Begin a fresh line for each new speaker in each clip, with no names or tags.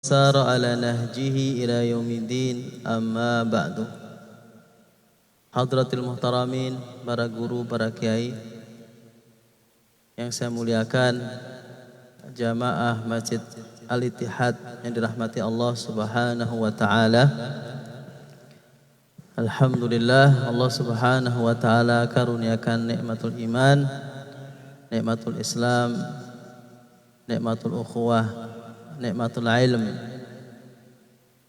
sara ala nahjihi ila yaumiddin, amma ba'du. Hadratil muhtaramin, para guru, para kiai yang saya muliakan, jamaah Masjid Al-Ittihad yang dirahmati Allah Subhanahu wa taala. Alhamdulillah, Allah Subhanahu wa taala karuniakan nikmatul iman, nikmatul Islam, nikmatul ukhuwah, nikmatul ilm,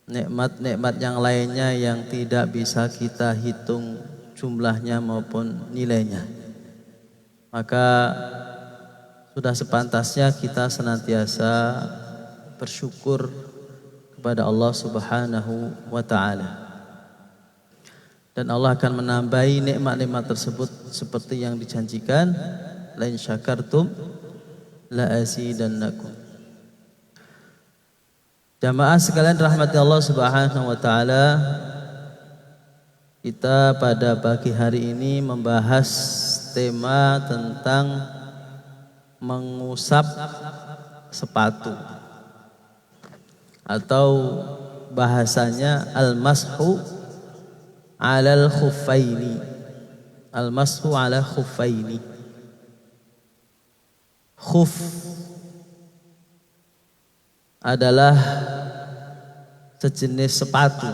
nikmat-nikmat yang lainnya yang tidak bisa kita hitung jumlahnya maupun nilainya. Maka sudah sepantasnya kita senantiasa bersyukur kepada Allah Subhanahu wa taala. Dan Allah akan menambahi nikmat-nikmat tersebut seperti yang dijanjikan, la in syakartum la azidannakum. Jamaah sekalian rahmati Allah Subhanahu wa taala, kita pada pagi hari ini membahas tema tentang mengusap sepatu, atau bahasanya al-mashu 'alal khuffaini. Al-mashu 'ala khuffaini. Khuf adalah sejenis sepatu.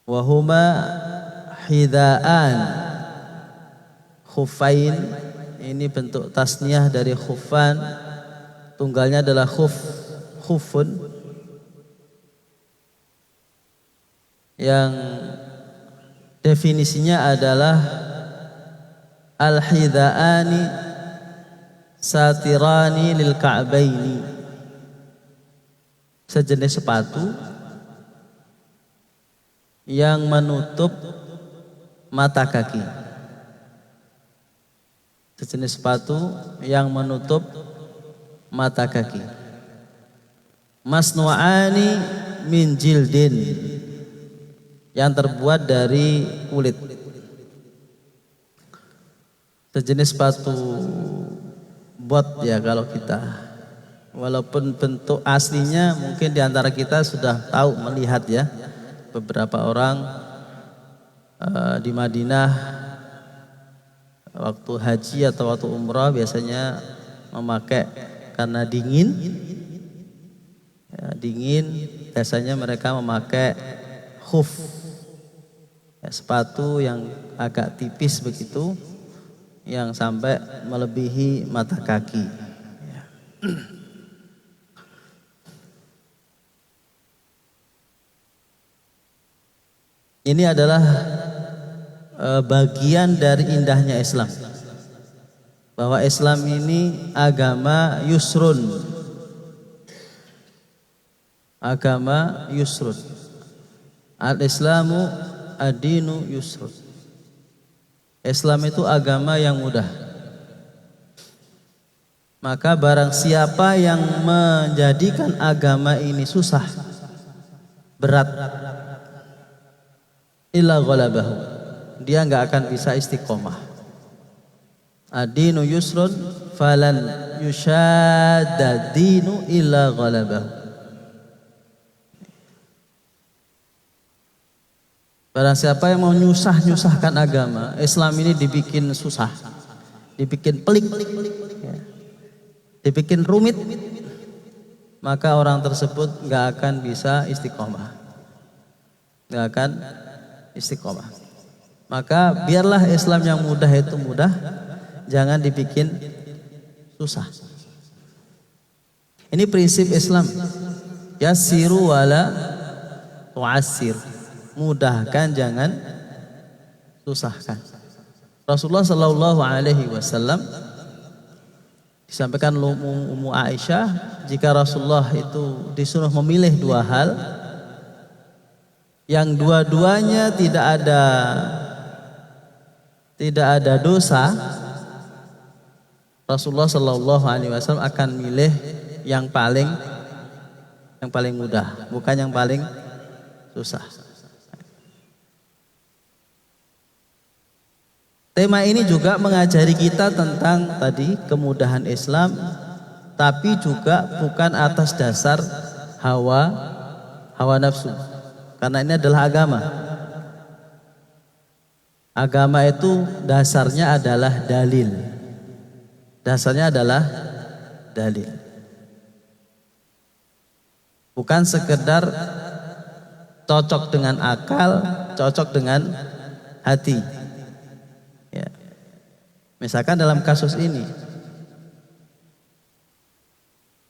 Wa huma hidaan. Khuffain ini bentuk tasniah dari khuffan, tunggalnya adalah khuffun, yang definisinya adalah al-hidaani satirani lil ka'baini, sejenis sepatu yang menutup mata kaki. Sejenis sepatu yang menutup mata kaki. Masnu'ani min jildin, yang terbuat dari kulit. Sejenis sepatu bot ya kalau kita. Walaupun bentuk aslinya mungkin diantara kita sudah tahu melihat ya. Beberapa orang di Madinah waktu haji atau waktu umrah biasanya memakai, karena dingin biasanya mereka memakai khuf, ya, sepatu yang agak tipis begitu, yang sampai melebihi mata kaki. Ya. Ini adalah bagian dari indahnya Islam, bahwa Islam ini agama yusrun. Agama yusrun. Al-Islamu ad-dinu yusrun. Islam itu agama yang mudah. Maka barang siapa yang menjadikan agama ini susah, berat, illa ghalabahu, dia enggak akan bisa istiqomah. Ad-dinu yusrun falan yushadda dinu illa ghalabahu. Barang siapa yang mau nyusahkan agama, Islam ini dibikin susah, dibikin pelik, ya, dibikin rumit, maka orang tersebut nggak akan bisa istiqomah, nggak akan istiqomah. Maka biarlah Islam yang mudah itu mudah, jangan dibikin susah. Ini prinsip Islam. Yassiru wala tu'assir. Mudahkan, jangan susahkan. Rasulullah Shallallahu Alaihi Wasallam disampaikan Ummu Aisyah, jika Rasulullah itu disuruh memilih dua hal, yang dua-duanya tidak ada dosa, Rasulullah Shallallahu Alaihi Wasallam akan milih yang paling mudah, bukan yang paling susah. Tema ini juga mengajari kita tentang tadi kemudahan Islam, tapi juga bukan atas dasar hawa nafsu. Karena ini adalah agama. Agama itu dasarnya adalah dalil. Dasarnya adalah dalil. Bukan sekedar cocok dengan akal, cocok dengan hati. Ya. Misalkan dalam kasus ini,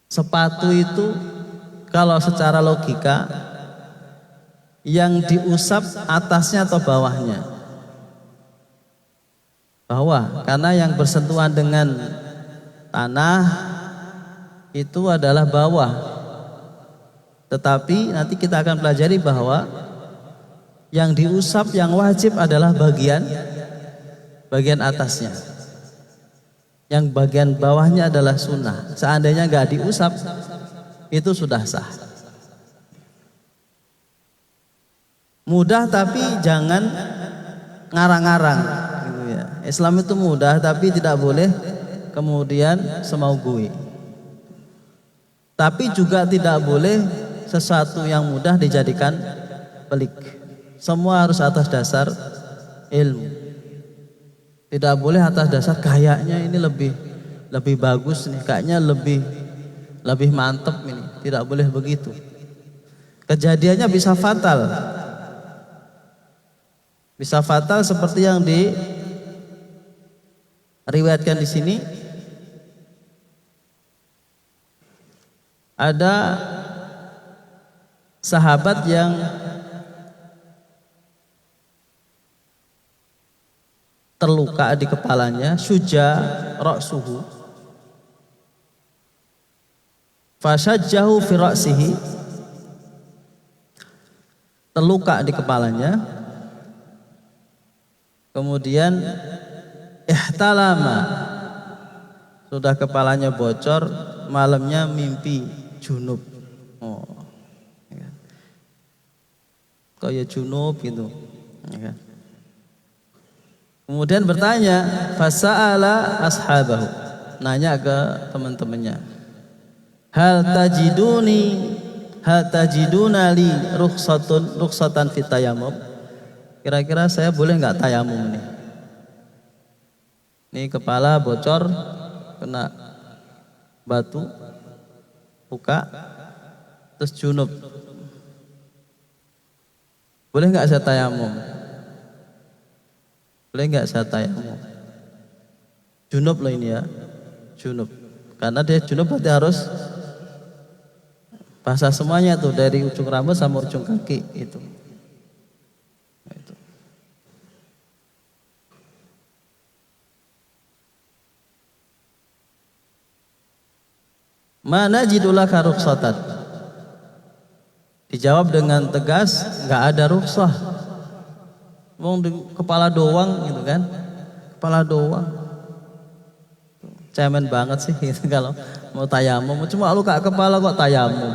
sepatu itu kalau secara logika yang diusap atasnya atau bawahnya? Bawah, karena yang bersentuhan dengan tanah itu adalah bawah. Tetapi nanti kita akan pelajari bahwa yang diusap yang wajib adalah bagian atasnya. Yang bagian bawahnya adalah sunnah. Seandainya nggak diusap, itu sudah sah. Mudah tapi jangan ngarang-ngarang. Gitu ya. Islam itu mudah tapi tidak boleh kemudian semau gue. Tapi juga tidak boleh sesuatu yang mudah dijadikan pelik. Semua harus atas dasar ilmu. Tidak boleh atas dasar kayaknya ini lebih bagus nih, kayaknya lebih mantep ini. Tidak boleh begitu. Kejadiannya bisa fatal. Bisa fatal seperti yang diriwayatkan di sini. Ada sahabat yang terluka di kepalanya, syuja ra'suhu, fasajjahu fi ra'sihi, terluka di kepalanya, kemudian ihtalama, sudah kepalanya bocor, malamnya mimpi junub. Oh, ya. Kayak junub gitu, ya. Kemudian bertanya, fasa'ala ashabahu, nanya ke teman-temannya, hal tajiduna li rukhsatan fit tayammum, kira-kira saya boleh nggak tayamum nih? Ini kepala bocor, kena batu, buka, terus junub, boleh nggak saya tayamum? Boleh nggak saya tayamum? Junub loh ini ya, junub. Karena dia junub berarti harus basah semuanya tuh, dari ujung rambut sama ujung kaki itu. Mana jidulaka rukhsatan? Dijawab dengan tegas, nggak ada rukhsah. Wong di kepala doang gitu kan, kepala doang. Cemen banget sih gitu, kalau mau tayamum, cuma luka kepala kok tayamum.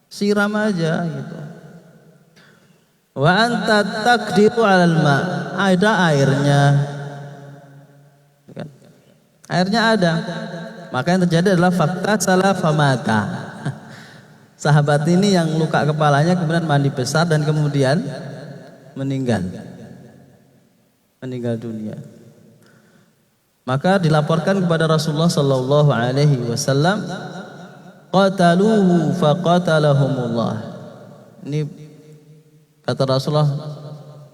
Siram aja gitu. Wa anta taqdiru 'alal ma, ada airnya. Airnya ada. Maka yang terjadi adalah fakta salah famata. Sahabat ini yang luka kepalanya kemudian mandi besar dan kemudian meninggal dunia. Maka dilaporkan kepada Rasulullah sallallahu alaihi wasallam, qataluhu faqatalahumullah. Ini kata Rasulullah,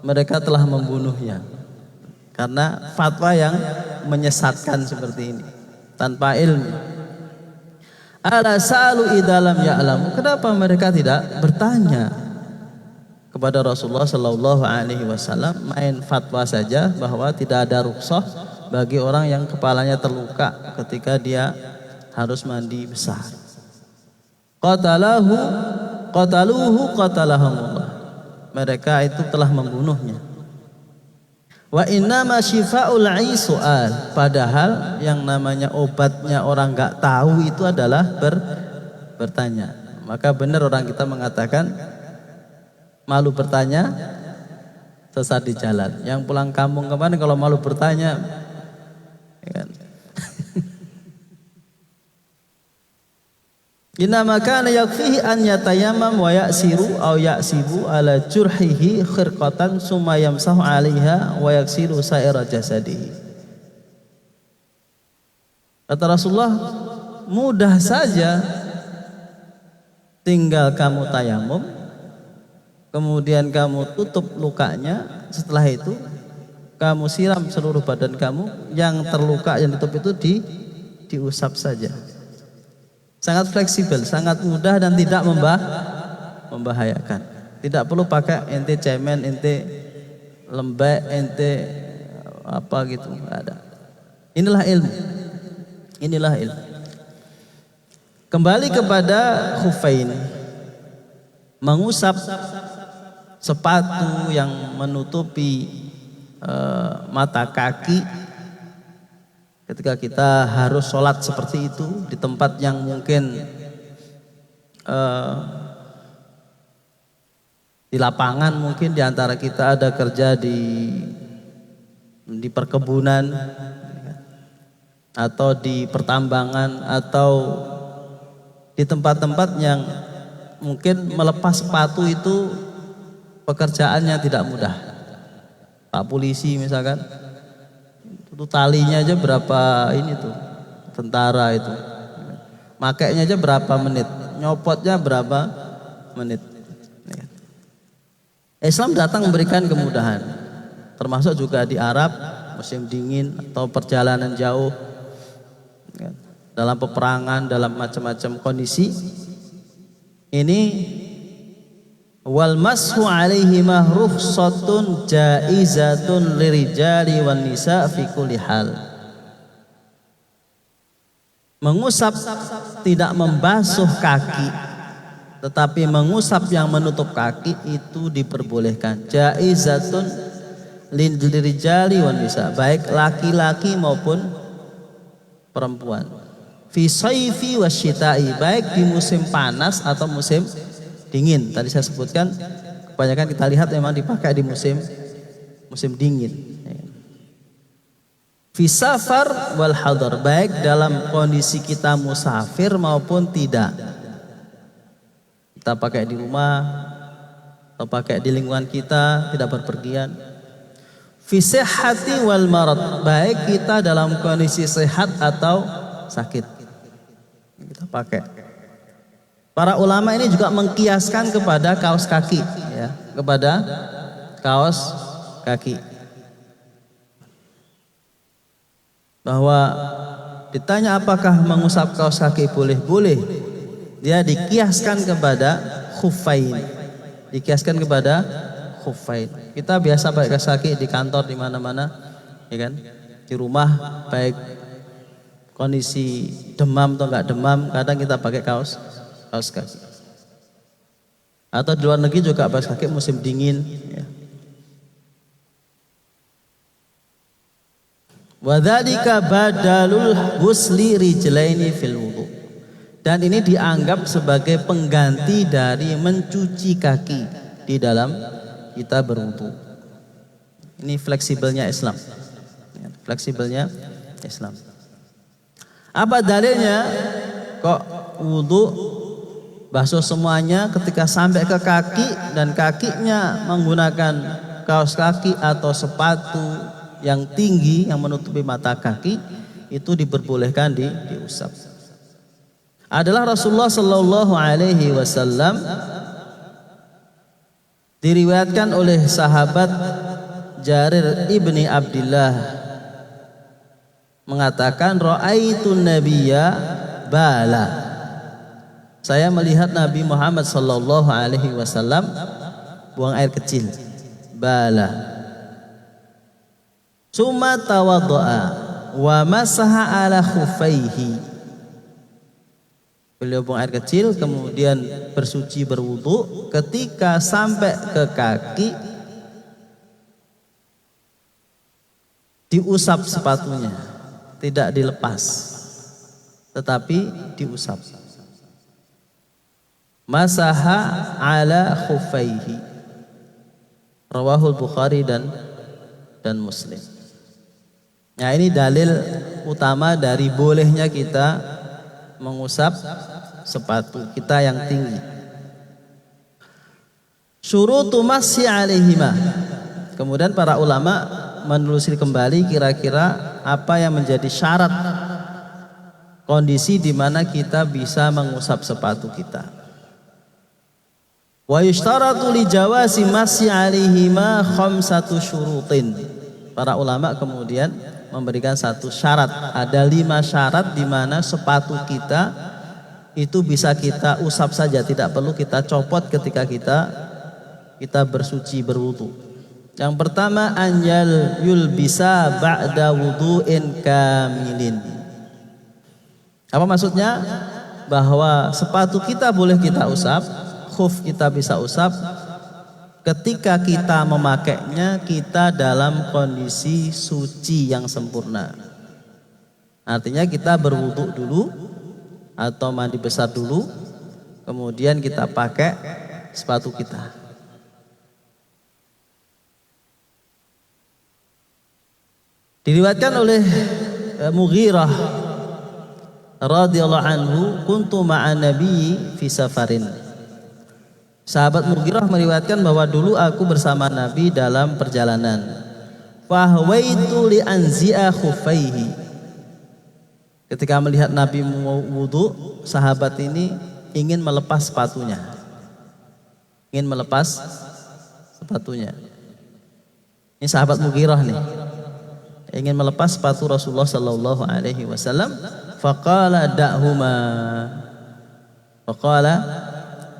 mereka telah membunuhnya karena fatwa yang menyesatkan seperti ini tanpa ilmu. Ala sa'alu idalam ya'lamu, kenapa mereka tidak bertanya kepada Rasulullah sallallahu alaihi wasallam, main fatwa saja bahwa tidak ada rukhsah bagi orang yang kepalanya terluka ketika dia harus mandi besar. Qataluhu qatalahumullah. Mereka itu telah membunuhnya. Wa innama syifa'ul 'ai su'al, padahal yang namanya obatnya orang enggak tahu itu adalah bertanya. Maka benar orang kita mengatakan malu bertanya sesat di jalan. Yang pulang kampung kemarin kalau malu bertanya, ya kan? Innama kana yakfihi an yatayammam wa ya'siru aw ya'sibu ala jurhihi khirqatan summa yamsahu 'alaiha wa yaksiru sa'ira jasadihi. Kata Rasulullah, mudah saja, tinggal kamu tayamum, kemudian kamu tutup lukanya, setelah itu kamu siram seluruh badan kamu, yang terluka yang ditutup itu diusap saja. Sangat fleksibel, sangat mudah dan tidak membahayakan. Tidak perlu pakai ente cemen, ente lembek, ente apa gitu, enggak ada. Inilah ilmu. Inilah ilmu. Kembali kepada khufain, mengusap sepatu yang menutupi mata kaki ketika kita harus sholat seperti itu di tempat yang mungkin di lapangan, mungkin di antara kita ada kerja di perkebunan atau di pertambangan atau di tempat-tempat yang mungkin melepas sepatu itu pekerjaannya tidak mudah. Pak polisi misalkan, itu talinya aja berapa ini tuh, tentara itu, makainya aja berapa menit, nyopotnya berapa menit. Islam datang memberikan kemudahan, termasuk juga di Arab musim dingin atau perjalanan jauh, dalam peperangan, dalam macam-macam kondisi. Ini wal mashu alaihi rukhsatun jaizatun lirijali wan nisa fi kulli hal. Mengusap tidak membasuh kaki, tetapi mengusap yang menutup kaki itu diperbolehkan. Jaizatun lirijali wan nisa, baik laki-laki maupun perempuan. Fi sayfi wasyita'i, baik di musim panas atau musim dingin. Tadi saya sebutkan kebanyakan kita lihat memang dipakai di musim dingin. Fi safar wal hadar, baik dalam kondisi kita musafir maupun tidak. Kita pakai di rumah atau pakai di lingkungan kita, tidak berpergian. Fi sihhati wal marad, baik kita dalam kondisi sehat atau sakit, kita pakai. Para ulama ini juga mengkiaskan kepada kaos kaki, ya, kepada kaos kaki, bahwa ditanya apakah mengusap kaos kaki boleh, dia dikiaskan kepada khuffain, dikiaskan kepada khuffain. Kita biasa pakai kaos kaki di kantor, di mana-mana, ya kan, di rumah, baik kondisi demam atau enggak demam, kadang kita pakai kaos kaki. Atau di luar negeri juga kaos kaki musim dingin, ya. Wa dzalika badalul ghusli rijlaini fil wudu. Dan ini dianggap sebagai pengganti dari mencuci kaki di dalam kita berwudu. Ini fleksibelnya Islam. Fleksibelnya Islam. Apa dalilnya kok wudu basuh semuanya ketika sampai ke kaki dan kakinya menggunakan kaos kaki atau sepatu yang tinggi yang menutupi mata kaki, itu diperbolehkan diusap. Adalah Rasulullah Sallallahu Alaihi Wasallam, diriwayatkan oleh sahabat Jarir ibni Abdillah mengatakan, ra'aitun nabiyya bala, saya melihat Nabi Muhammad Sallallahu Alaihi Wasallam buang air kecil, bala. Summa tawaddo'a wa masaha ala khufaihi. Beliau buang air kecil, kemudian bersuci berwudu. Ketika sampai ke kaki, diusap sepatunya, tidak dilepas, tetapi diusap. Masaha ala khufaihi. Rawahul Bukhari dan Muslim. Nah, ini dalil utama dari bolehnya kita mengusap sepatu kita yang tinggi. Syurutu masyi alaihima. Kemudian para ulama menelusuri kembali kira-kira apa yang menjadi syarat kondisi di mana kita bisa mengusap sepatu kita. Wa yushtaratu li jawazi masyi alaihima khamsatu syurutin. Para ulama kemudian memberikan satu syarat. Ada 5 syarat di mana sepatu kita itu bisa kita usap saja, tidak perlu kita copot ketika kita bersuci berwudu. Yang pertama, anjal yulbisa ba'da wudu'in kamilin. Apa maksudnya? Bahwa sepatu kita boleh kita usap, khuf kita bisa usap ketika kita memakainya kita dalam kondisi suci yang sempurna. Artinya kita berwudu dulu atau mandi besar dulu, kemudian kita pakai sepatu kita. Diriwayatkan oleh Mughirah radhiyallahu anhu, kuntu ma'an nabiyyi fi safarin. Sahabat Mughirah meriwayatkan bahwa dulu aku bersama Nabi dalam perjalanan. Fahwaitu li anzi'a khuffaihi. Ketika melihat Nabi mau wudu, sahabat ini ingin melepas sepatunya. Ingin melepas sepatunya. Ini sahabat Mughirah nih. Ingin melepas sepatu Rasulullah sallallahu alaihi wasallam. Faqala da'huma. Faqala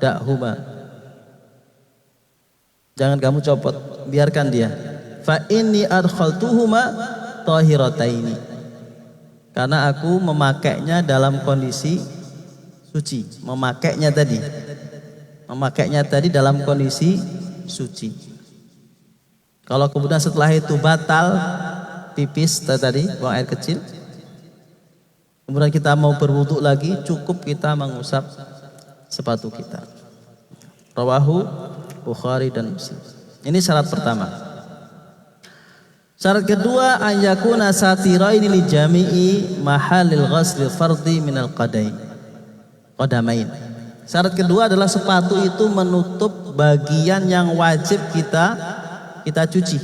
da'huma. Jangan kamu copot, biarkan dia. Fa inni adkhaltuhuma tahirataini. Karena aku memakainya dalam kondisi suci. Memakainya tadi dalam kondisi suci. Kalau kemudian setelah itu batal, pipis tadi, buang air kecil, kemudian kita mau berwudu lagi, cukup kita mengusap sepatu kita. Rawahu Bukhari dan Muslim. Ini syarat pertama. Syarat kedua, an yakuna satiraini li jami'i mahallil ghusl fardhi minal qadamain. Syarat kedua adalah sepatu itu menutup bagian yang wajib kita cuci,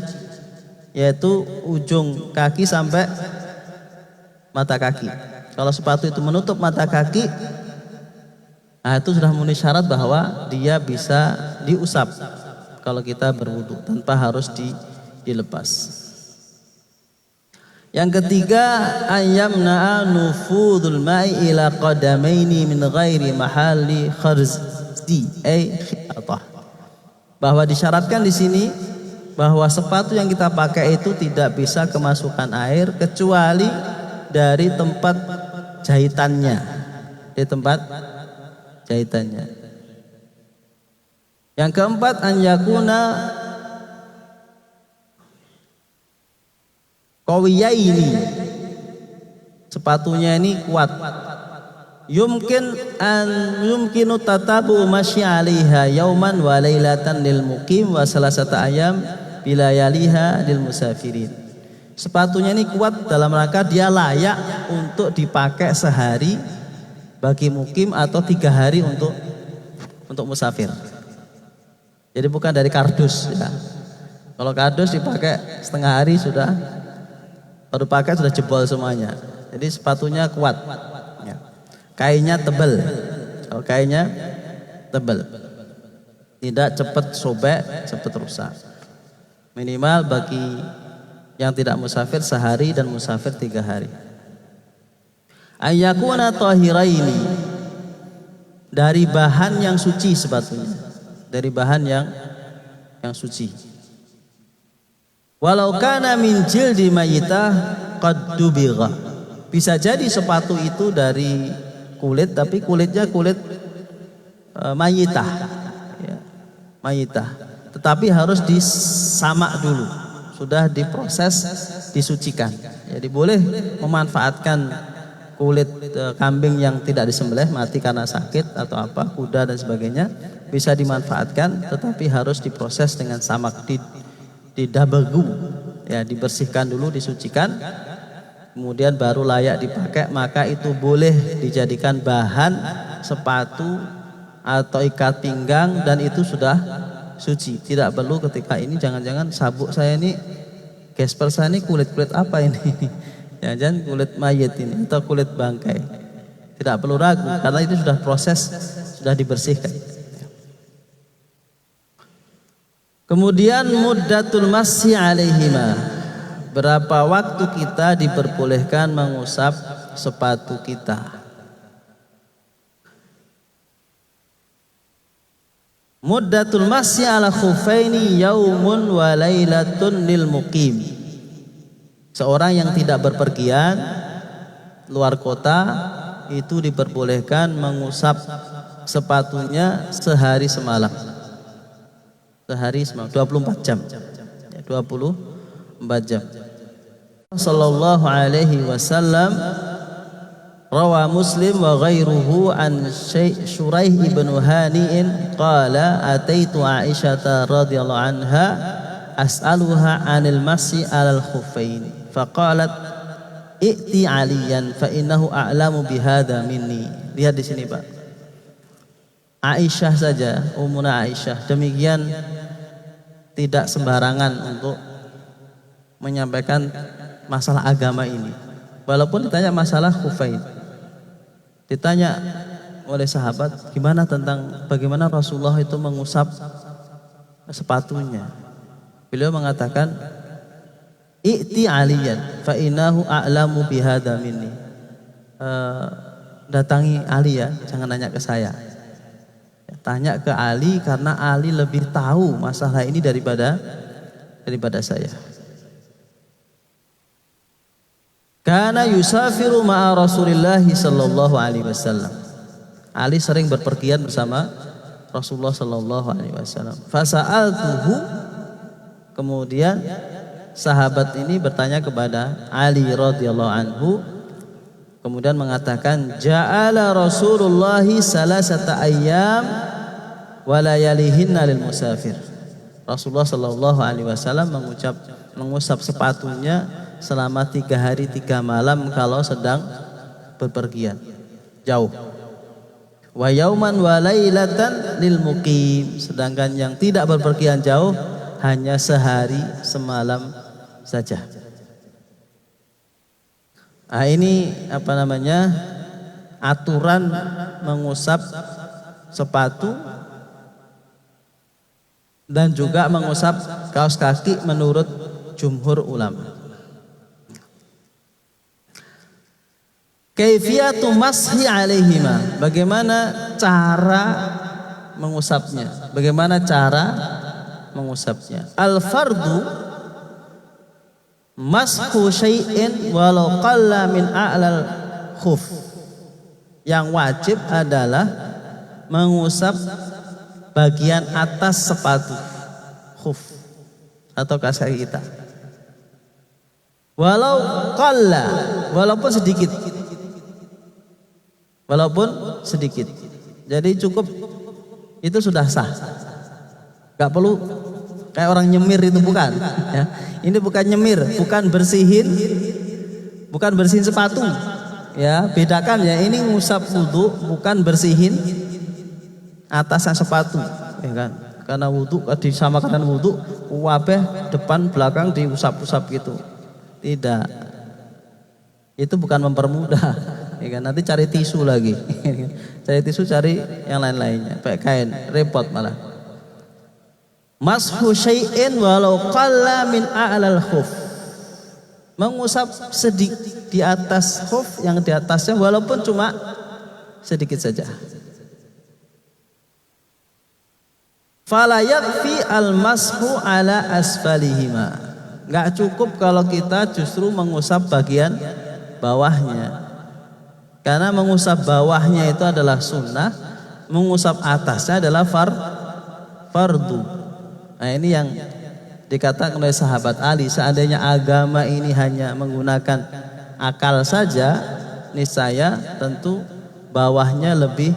yaitu ujung kaki sampai mata kaki. Kalau sepatu itu menutup mata kaki, nah itu sudah memenuhi syarat bahwa dia bisa diusap kalau kita berwudu tanpa harus dilepas. Yang ketiga, ayyamna'a nufudul ma'i ila qadamaini min ghairi mahalli kharzdi ay khiyatah. Bahwa disyaratkan di sini bahwa sepatu yang kita pakai itu tidak bisa kemasukan air kecuali dari tempat jahitannya. Di tempat jahitannya. Yang keempat, an yakuna qawiyaini. Sepatunya ini kuat. Yumkinu tatabu masyi 'alaiha yauman wa lailatan lil muqim wa salasata ayam bilayaliha lil musafirin. Sepatunya ini kuat dalam rangka dia layak untuk dipakai sehari bagi mukim atau 3 hari untuk musafir. Jadi bukan dari kardus ya. Kalau kardus dipakai setengah hari sudah, baru pakai sudah jebol semuanya. Jadi sepatunya kuat ya. Kainnya tebal. Kalau kainnya tebal, tidak cepat sobek, cepat rusak. Minimal bagi yang tidak musafir sehari dan musafir 3 hari. Ayyakuna tahiraini, dari bahan yang suci sepatunya, dari bahan yang suci. Walau kana min jildi mayyitah qad dubigha. Bisa jadi sepatu itu dari kulit, tapi kulitnya kulit mayyitah ya, mayyitah. Tetapi harus disamak dulu, sudah diproses, disucikan. Jadi boleh memanfaatkan kulit kambing yang tidak disembelih, mati karena sakit atau apa, kuda dan sebagainya, bisa dimanfaatkan, tetapi harus diproses dengan samak, didabagu ya, dibersihkan dulu, disucikan, kemudian baru layak dipakai. Maka itu boleh dijadikan bahan sepatu atau ikat pinggang dan itu sudah suci. Tidak perlu ketika ini jangan-jangan sabuk saya ini, gesper saya ini kulit-kulit apa ini? Jangan-jangan kulit mayit ini atau kulit bangkai. Tidak perlu ragu karena itu sudah proses, sudah dibersihkan. Kemudian muddatul masyi alaihima. Berapa waktu kita diperbolehkan mengusap sepatu kita? Muddatul masyi ala khuffaini yaumun wa lailatun lil muqim. Seorang yang tidak berpergian luar kota itu diperbolehkan mengusap sepatunya sehari semalam. Sehari semalam 24 jam. 24 jam. Sallallahu alaihi wasallam rawa Muslim wa ghairuhu an Shuraih ibn Hani'in qala ataitu Aisyah radhiyallahu anha as'aluha 'anil masyi 'alal khuffain faqalat i'ti 'aliyan fa innahu a'lamu bihadza minni. Lihat di sini Pak, Aisyah saja, Ummuna Aisyah demikian tidak sembarangan untuk menyampaikan masalah agama ini. Walaupun ditanya masalah khuffain, ditanya oleh sahabat gimana tentang bagaimana Rasulullah itu mengusap sepatunya. Beliau mengatakan i'ti aliyan fa innahu a'lamu bihadza minni. Datangi Ali ya, jangan nanya ke saya. Tanya ke Ali karena Ali lebih tahu masalah ini daripada saya. Kana yusafiru ma'a Rasulillah sallallahu alaihi wasallam. Ali sering berpergian bersama Rasulullah sallallahu alaihi wasallam. Fasa'altuhu, kemudian sahabat ini bertanya kepada Ali radhiyallahu anhu, kemudian mengatakan ja'ala Rasulullah salasata ayyam wa layalihinna lil musafir. Rasulullah sallallahu alaihi wasallam mengusap sepatunya selama 3 hari 3 malam kalau sedang berpergian jauh. Wa yauman wa lailatan lil muqim, sedangkan yang tidak berpergian jauh hanya sehari semalam saja. Nah, ini aturan mengusap sepatu dan juga mengusap kaos kaki menurut jumhur ulama. Kaifiyatu mashi alaihima, bagaimana cara mengusapnya? Bagaimana cara mengusapnya? Al-fardu mashu syai'in walau qalla min a'lal khuf. Yang wajib adalah mengusap bagian atas sepatu khuf atau kaos kaki kita. Walau qalla, walaupun sedikit. Walaupun sedikit. Jadi cukup itu sudah sah. Gak perlu kayak orang nyemir itu, bukan ya. Ini bukan nyemir, bukan bersihin sepatu ya, bedakan ya. Ini ngusap wudu, bukan bersihin atasan sepatu ya kan. Karena wudu disamakan dengan wudu, wabah depan belakang diusap-usap gitu. Tidak, itu bukan mempermudah ya kan. Nanti cari tisu lagi cari tisu, cari yang lain-lainnya, pakai kain, repot malah. Mashu syai'in walau qalla min a'lal khuf, mengusap sedikit di atas khuf, yang di atasnya walaupun cuma sedikit saja. Fala yakfi al-mashu ala asfalihima, enggak cukup kalau kita justru mengusap bagian bawahnya. Karena mengusap bawahnya itu adalah sunnah, mengusap atasnya adalah fardu. Nah, ini yang dikatakan oleh sahabat Ali, seandainya agama ini hanya menggunakan akal saja, niscaya tentu bawahnya lebih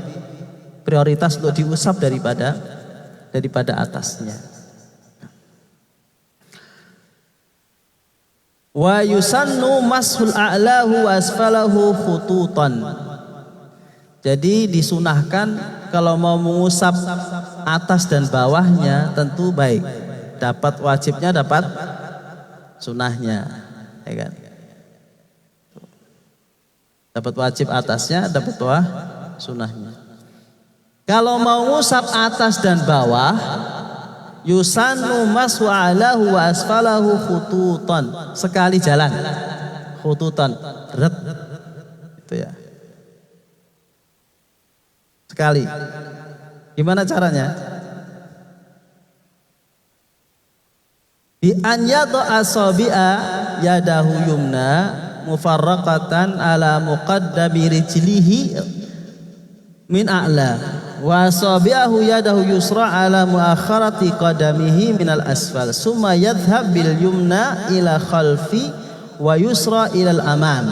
prioritas untuk diusap daripada atasnya. Wa yusannu mashul a'lahu wa asfalahu khututan, Jadi disunahkan kalau mau mengusap atas dan bawahnya tentu baik. Dapat wajibnya, dapat sunahnya, ya kan? Dapat wajib atasnya, dapat bawah sunahnya. Kalau mau ngusap atas dan bawah, yusannu mashu alahu wa asfalahu khututan. Sekali jalan, khututan, ret, itu ya. Sekali. Gimana caranya? Bi an yadha asabi'a yadahu yumna mufarraqatan ala muqaddami rijlihi min a'la wa asabi'ahu yadahu yusra ala muakharati qadamihi min al asfal summa yadhhab bil yumna ila khalfi wa yusra ila al amam.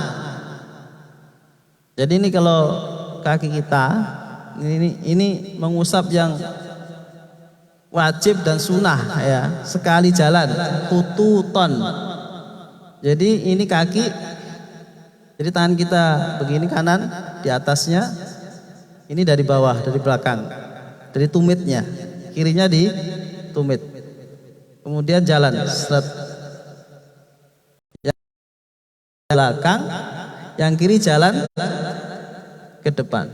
Jadi ini kalau kaki kita ini mengusap yang wajib dan sunnah ya, sekali jalan, khututon. Jadi ini kaki, jadi tangan kita begini kanan di atasnya, ini dari bawah, dari belakang, dari tumitnya, kirinya di tumit, kemudian jalan, seret, yang belakang, yang kiri jalan ke depan.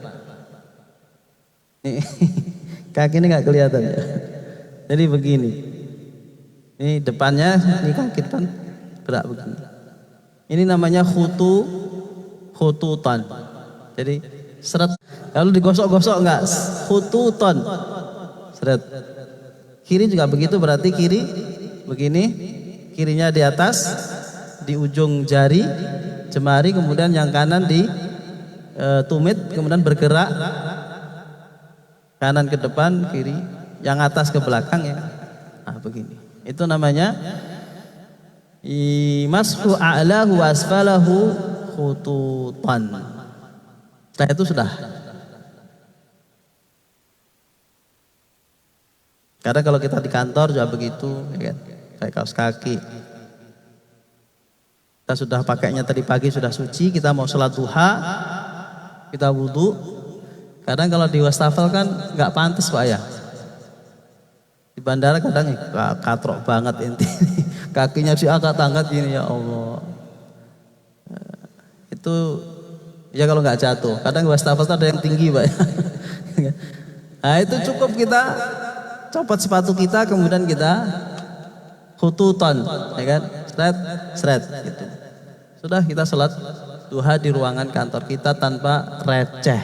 Kaki ini nggak kelihatan ya. Jadi begini, ini depannya, ini kaki kan gerak begini. Ini namanya khututan. Jadi seret. Kalau digosok-gosok enggak, khututan. Seret. Kiri juga begitu, berarti kiri begini, kirinya di atas, di ujung jari, jemari, kemudian yang kanan di tumit, kemudian bergerak kanan ke depan, kiri. Yang atas ke belakang ya. Nah begini. Itu namanya mashu a'lahu asfalahu khututan. Setelah itu sudah. Karena kalau kita di kantor juga begitu, ya kan? Kayak kaos kaki. Kita sudah pakainya tadi pagi sudah suci, kita mau sholat duha, kita wudhu. Kadang kalau di wastafel kan nggak pantas Pak ya. Di bandara kadang katrok banget inti, kakinya si angkat-angkat gini, ya Allah. Itu ya kalau nggak jatuh. Kadang wastafel ada yang tinggi Pak. Nah itu cukup kita copot sepatu kita, kemudian kita khututan, ya kan, seret, gitu. Sudah kita sholat duha di ruangan kantor kita tanpa receh,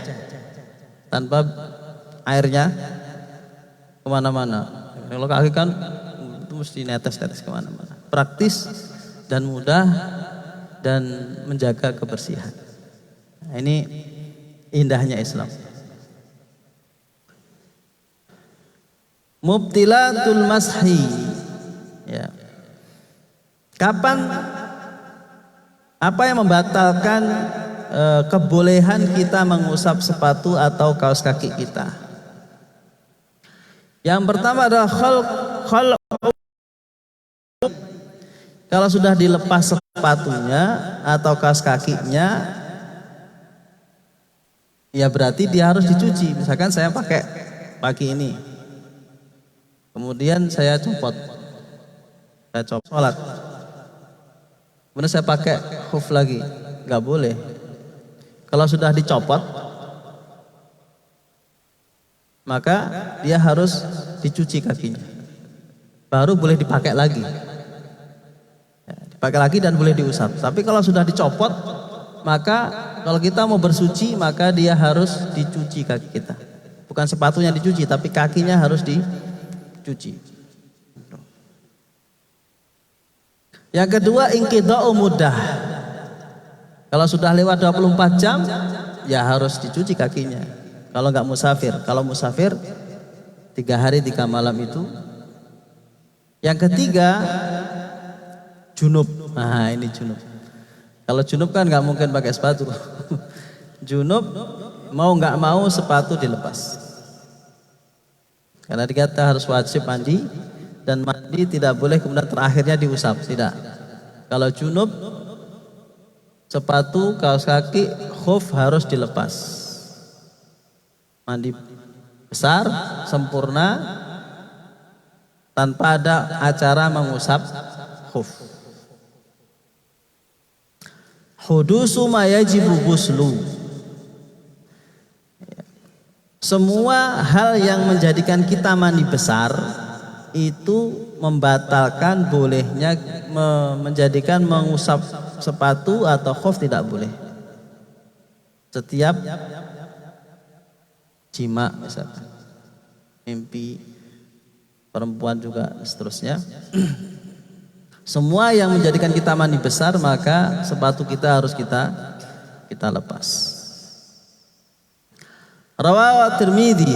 tanpa airnya kemana-mana. Kalau kaki kan itu mesti netes-netes kemana-mana. Praktis dan mudah dan menjaga kebersihan. Nah, ini indahnya Islam. Mubtilatul mashi. Ya. Kapan apa yang membatalkan kebolehan kita mengusap sepatu atau kaos kaki kita? Yang pertama adalah kalau sudah dilepas sepatunya atau kaos kakinya, ya berarti dia harus dicuci. Misalkan saya pakai pagi ini, kemudian saya copot sholat, kemudian saya pakai khuf lagi, nggak boleh. Kalau sudah dicopot, maka dia harus dicuci kakinya, baru boleh dipakai lagi. Ya, dipakai lagi dan boleh diusap. Tapi kalau sudah dicopot, maka kalau kita mau bersuci, maka dia harus dicuci kaki kita. Bukan sepatunya dicuci, tapi kakinya harus dicuci. Yang kedua, inqidha'u muddah. Kalau sudah lewat 24 jam, ya harus dicuci kakinya. Kalau nggak musafir, kalau musafir 3 hari 3 malam itu. Yang ketiga, junub. Nah ini junub. Kalau junub kan nggak mungkin pakai sepatu. Junub mau nggak mau sepatu dilepas. Karena dikata harus wajib mandi, dan mandi tidak boleh kemudian terakhirnya diusap, tidak. Kalau junub, sepatu, kaos kaki, khuf harus dilepas. Mandi besar sempurna tanpa ada acara mengusap khuf. Hudusu ma yajibu ghuslu. Semua hal yang menjadikan kita mandi besar itu membatalkan bolehnya menjadikan mengusap sepatu atau khuf tidak boleh. Setiap jima misalkan, mimpi perempuan juga seterusnya. Semua yang menjadikan kita mandi besar maka sepatu kita harus kita lepas. Rawahu Tirmidzi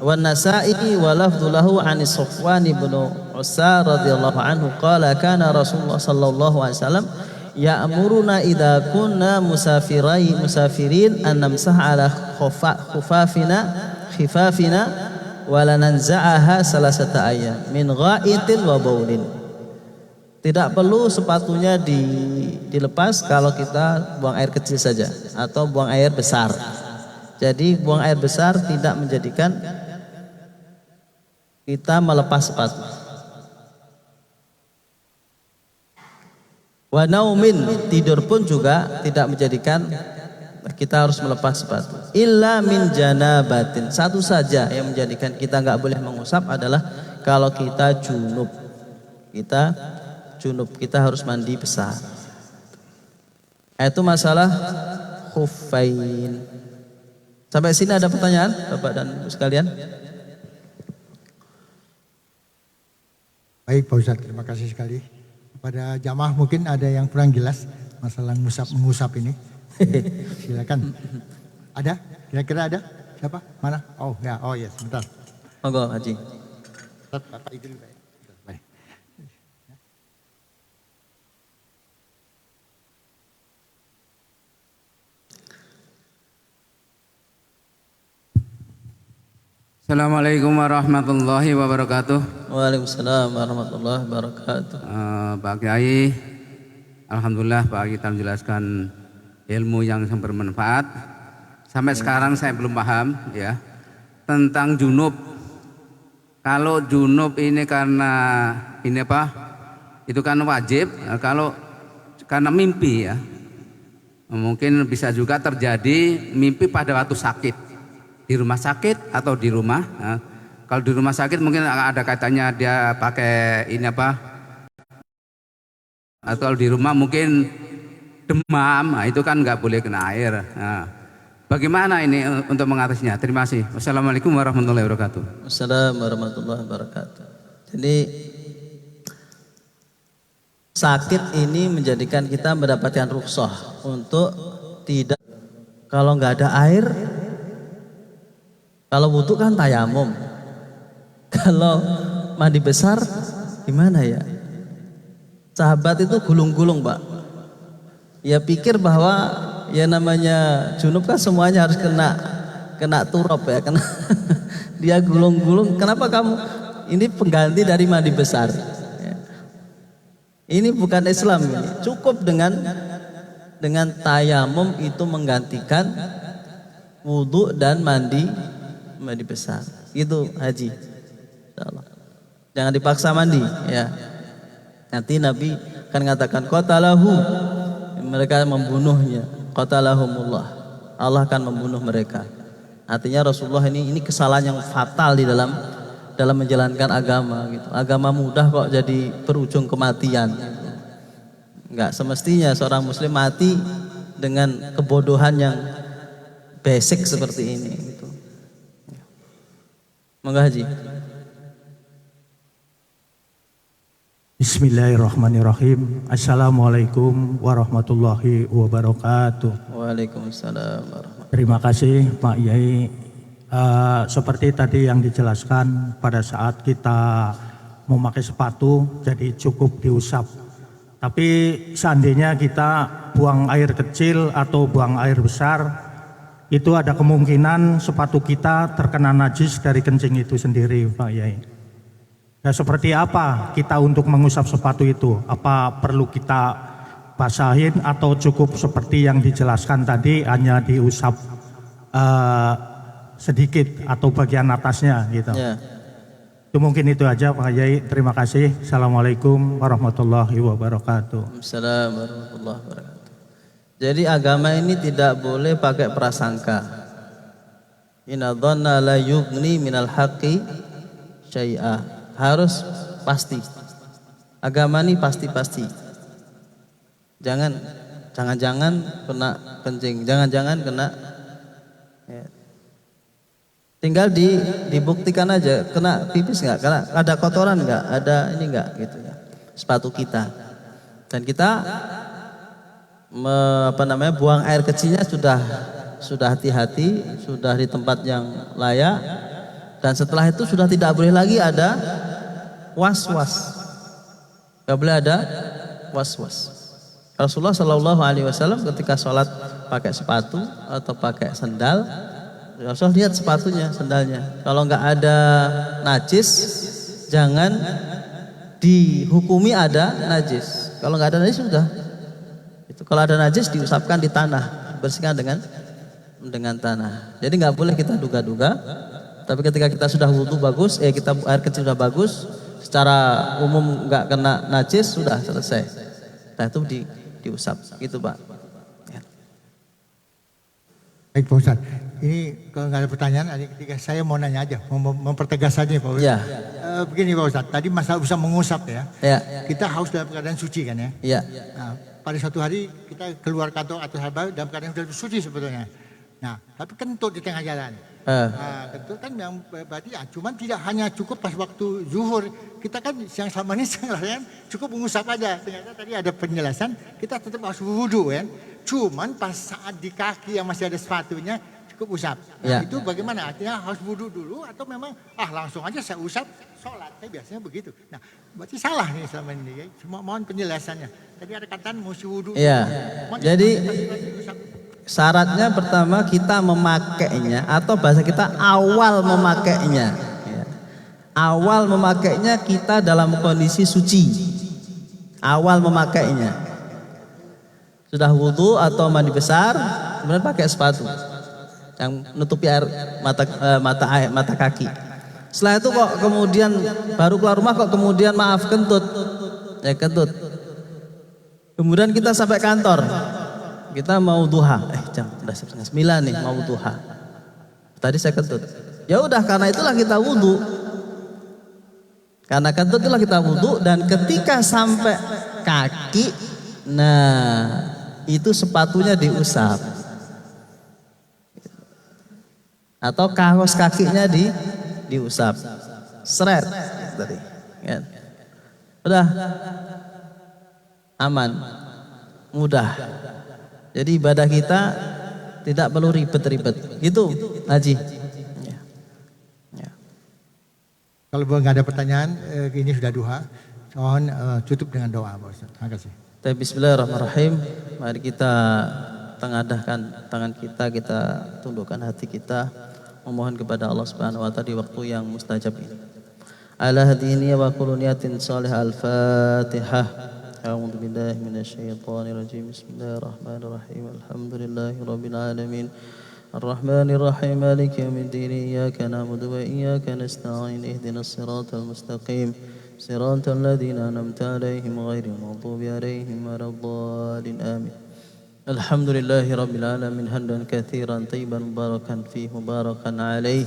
wa Nasa'i wa lafdhu lahu 'an Safwan bin Usar radhiyallahu anhu qala kana Rasulullah sallallahu alaihi wasallam ya'muruna idza kunna musafirin an namsaha ala khifafina wa la nanza'aha salasata ayyam min gha'itin wa baulin. Tidak perlu sepatunya dilepas kalau kita buang air kecil saja atau buang air besar. Jadi buang air besar tidak menjadikan kita melepas sepatu. Wa naumin, tidur pun juga tidak menjadikan kita harus melepas sepatu. Illa min janabatin, satu saja yang menjadikan kita nggak boleh mengusap adalah kalau kita junub. Kita harus mandi besar. Itu masalah khuffain. Sampai sini ada pertanyaan Bapak dan Ibu sekalian?
Baik Pak Ustadz, terima kasih sekali. Pada jamaah mungkin ada yang kurang jelas masalah mengusap ini. Ya, silakan. Ada? Kira-kira ada? Siapa? Mana? Oh ya, sebentar.
Monggo Haji.
Bapak itu baik.
Assalamualaikum warahmatullahi wabarakatuh.
Waalaikumsalam warahmatullahi wabarakatuh.
Pak Kiai, alhamdulillah Pak kita menjelaskan ilmu yang sangat bermanfaat. Sampai sekarang saya belum paham ya tentang junub. Kalau junub ini karena ini apa? Itu kan wajib. Kalau karena mimpi ya, mungkin bisa juga terjadi mimpi pada waktu sakit. Di rumah sakit atau di rumah. Nah, kalau di rumah sakit mungkin ada kaitannya dia pakai ini apa? Atau kalau di rumah mungkin demam, nah, itu kan nggak boleh kena air. Nah, bagaimana ini untuk mengatasinya? Terima kasih. Wassalamualaikum warahmatullahi wabarakatuh.
Wassalamualaikum warahmatullahi wabarakatuh. Jadi sakit ini menjadikan kita mendapatkan rukhsah untuk tidak, kalau nggak ada air. Kalau wudu kan tayamum. Kalau mandi besar gimana ya? Sahabat itu gulung-gulung Pak. Ya pikir bahwa ya namanya junub kan semuanya harus kena turab ya. Dia gulung-gulung. Kenapa kamu? Ini pengganti dari mandi besar. Ini bukan Islam ini. Cukup dengan tayamum itu menggantikan wudu dan mandi besar. Itu Haji. Insyaallah. Jangan dipaksa mandi ya. Nanti Nabi akan mengatakan qatalahu, mereka membunuhnya. Qatalahumullah. Allah akan membunuh mereka. Artinya Rasulullah ini kesalahan yang fatal di dalam menjalankan agama gitu. Agama mudah kok jadi berujung kematian. Enggak semestinya seorang muslim mati dengan kebodohan yang basic seperti ini gitu. Monggo Haji.
Bismillahirrahmanirrahim. Assalamualaikum warahmatullahi wabarakatuh.
Waalaikumsalam warahmatullahi.
Terima kasih Pak Yai. Seperti tadi yang dijelaskan, pada saat kita memakai sepatu jadi cukup diusap. Tapi seandainya kita buang air kecil atau buang air besar, itu ada kemungkinan sepatu kita terkena najis dari kencing itu sendiri Pak Yai. Ya, seperti apa kita untuk mengusap sepatu itu? Apa perlu kita basahin atau cukup seperti yang dijelaskan tadi hanya diusap sedikit atau bagian atasnya gitu.
Ya.
Itu mungkin itu aja Pak Yai. Terima kasih. Assalamualaikum warahmatullahi wabarakatuh.
Assalamualaikum warahmatullahi wabarakatuh. Jadi agama ini tidak boleh pakai prasangka. Inna dhanna la yughni minal haqqi syai'a. Harus pasti. Agama ini pasti-pasti. Jangan-jangan kena kencing, jangan-jangan kena ya. Tinggal dibuktikan aja kena pipis nggak, kena ada kotoran nggak, ada ini nggak gitu ya. Sepatu kita. Dan kita buang air kecilnya sudah hati-hati, sudah di tempat yang layak, dan setelah itu sudah tidak boleh lagi ada was-was. Gak boleh ada was-was. Rasulullah Shallallahu Alaihi Wasallam ketika sholat pakai sepatu atau pakai sendal, Rasul lihat sepatunya, sendalnya. Kalau nggak ada najis, jangan dihukumi ada najis. Kalau nggak ada najis sudah. Itu kalau ada najis diusapkan di tanah, bersihkan dengan tanah. Jadi nggak boleh kita duga-duga. Tapi ketika kita sudah wudu bagus, kita air kecil sudah bagus, secara umum nggak kena najis, sudah selesai. Nah itu diusap, gitu Pak. Ya.
Baik Pak Ustadz, ini kalau nggak ada pertanyaan, adik ketiga saya mau nanya aja, mempertegas saja Pak Ustadz.
Ya.
Begini Pak Ustadz, tadi masalah usah mengusap ya.
Ya.
Kita haus dalam keadaan suci kan ya.
Ya.
Nah, pada suatu hari kita keluar kantor atau hal dalam keadaan sudah suci sebetulnya. Nah, tapi kentut di tengah jalan. Nah, kentut kan yang berarti ya, cuman tidak hanya cukup pas waktu zuhur. Kita kan yang sama ini kan cukup mengusap aja. Ternyata tadi ada penjelasan, kita tetap harus wudu kan. Cuman pas saat di kaki yang masih ada sepatunya cukup usap. Nah, itu bagaimana? Artinya harus wudu dulu atau memang langsung aja saya usap sholat? Saya biasanya begitu. Nah, berarti salah nih selama ini. Ya. Cuma mohon penjelasannya. Tadi ada kataan mesti wudu.
Iya. Jadi syaratnya pertama kita memakainya atau bahasa kita awal memakainya. Ya. Awal memakainya kita dalam kondisi suci. Awal memakainya. Sudah wudu atau mandi besar, kemudian pakai sepatu yang menutupi air mata kaki. Setelah itu kok kemudian baru keluar rumah kok kemudian kentut. Ya kentut. Kemudian kita sampai kantor. Kita mau duha. Jam udah 8:30 nih mau duha. Tadi saya kentut. Ya udah karena itulah kita wudu. Karena kentut itulah kita wudu dan ketika sampai kaki, nah itu sepatunya diusap. Atau kaos kakinya diusap. Seret tadi. Ya. Udah aman, mudah. Jadi ibadah kita tidak perlu ribet-ribet. Gitu, Haji. Ya. Ya.
Kalau nggak ada pertanyaan, ini sudah duha. Mohon tutup dengan doa, Pak Ustaz. Terima kasih.
Bismillahirrahmanirrahim. Mari kita tengadahkan tangan kita tundukkan hati kita, memohon kepada Allah Subhanahu wa taala di waktu yang mustajab ini. Ala hadini wa quluniyatin salih al-Fatihah. A'udzu billahi minasyaitonir rajim. Bismillahirrahmanirrahim. Alhamdulillahirabbil alamin. Arrahmanir rahim. Maliki yaumiddin. Iyyaka na'budu wa iyyaka nasta'in. Ihdinas siratal mustaqim. Siratal ladzina an'amta 'alaihim ghairil maghdubi 'alaihim waladdallin. Amin. Alhamdulillahirabbil alamin. Hamdan katsiran tayyiban mubarakan fihi mubarakan 'alaihi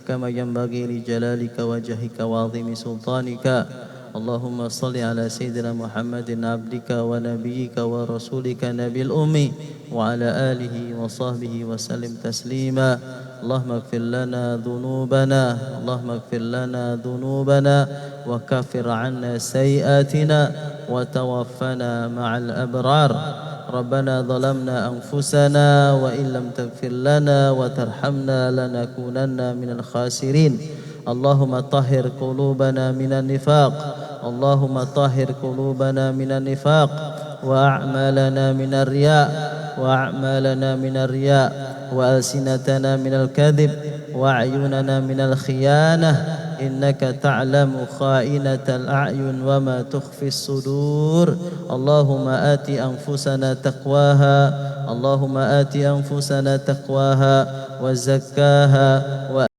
kama yanbaghi li jalalika wajhika wa 'azimi sultanika. Allahumma salli ala sayyidina Muhammadin abdika wa nabiyyika wa rasulika nabil ummi wa ala alihi wa sahbihi wa sallim taslima. Allahumma ighfir lana dhunubana, Allahumma ighfir lana dhunubana wa kaffir 'anna sayyi'atina wa tawaffana ma'al abrar. Rabbana zalamna anfusana wa in lam taghfir lana wa tarhamna lanakunanna minal khasirin. Allahumma tahhir qulubana minan nifaq, Allahumma tahhir qulubana minan nifaq wa a'malana minar riya wa a'malana minar riya wa alsinatana minal kadhib wa a'yunana minal khiyanah. Innaka ta'lamu kha'inatal a'yun wa ma tukhfis sudur. Allahumma ati anfusana taqwaha, Allahumma ati anfusana taqwaha wa zakkaha wa